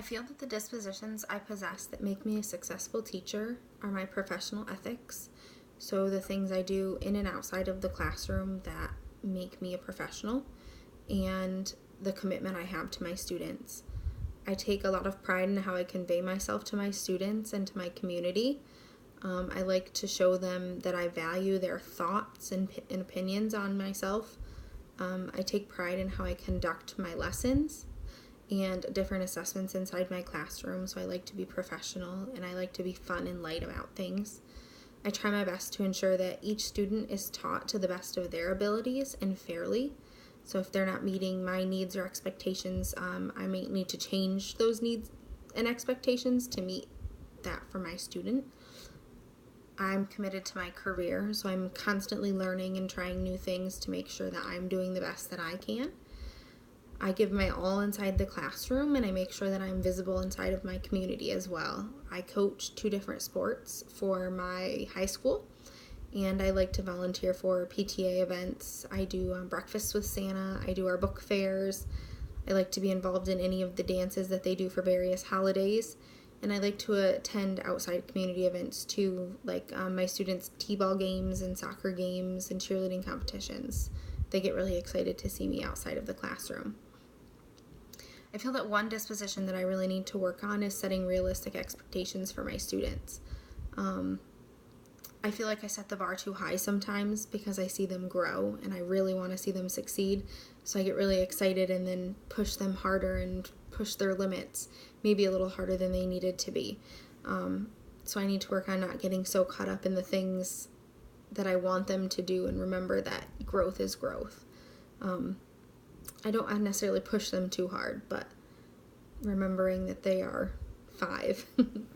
feel that the dispositions I possess that make me a successful teacher are my professional ethics. So the things I do in and outside of the classroom that make me a professional, and the commitment I have to my students. I take a lot of pride in how I convey myself to my students and to my community. I like to show them that I value their thoughts and opinions on myself. I take pride in how I conduct my lessons and different assessments inside my classroom. So I like to be professional, and I like to be fun and light about things. I try my best to ensure that each student is taught to the best of their abilities and fairly. So if they're not meeting my needs or expectations, I may need to change those needs and expectations to meet that for my student. I'm committed to my career, so I'm constantly learning and trying new things to make sure that I'm doing the best that I can. I give my all inside the classroom, and I make sure that I'm visible inside of my community as well. I coach 2 different sports for my high school, and I like to volunteer for PTA events. I do breakfast with Santa. I do our book fairs. I like to be involved in any of the dances that they do for various holidays. And I like to attend outside community events too, like my students' t-ball games and soccer games and cheerleading competitions. They get really excited to see me outside of the classroom. I feel that one disposition that I really need to work on is setting realistic expectations for my students. I feel like I set the bar too high sometimes because I see them grow and I really want to see them succeed. So I get really excited and then push them harder and push their limits, maybe a little harder than they needed to be. So I need to work on not getting so caught up in the things that I want them to do and remember that growth is growth. I don't necessarily push them too hard, but remembering that they are 5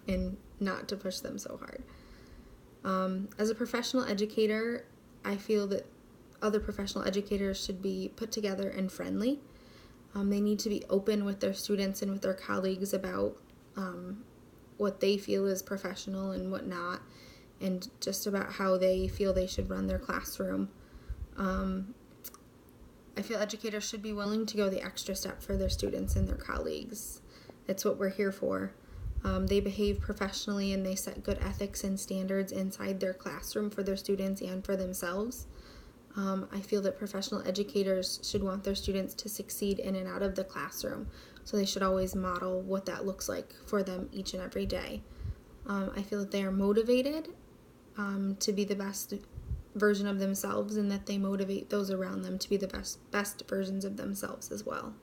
and not to push them so hard. As a professional educator, I feel that other professional educators should be put together and friendly. They need to be open with their students and with their colleagues about what they feel is professional and what not, and just about how they feel they should run their classroom. I feel educators should be willing to go the extra step for their students and their colleagues. That's what we're here for. They behave professionally and they set good ethics and standards inside their classroom for their students and for themselves. I feel that professional educators should want their students to succeed in and out of the classroom, so they should always model what that looks like for them each and every day. I feel that they are motivated to be the best version of themselves, and that they motivate those around them to be the best versions of themselves as well.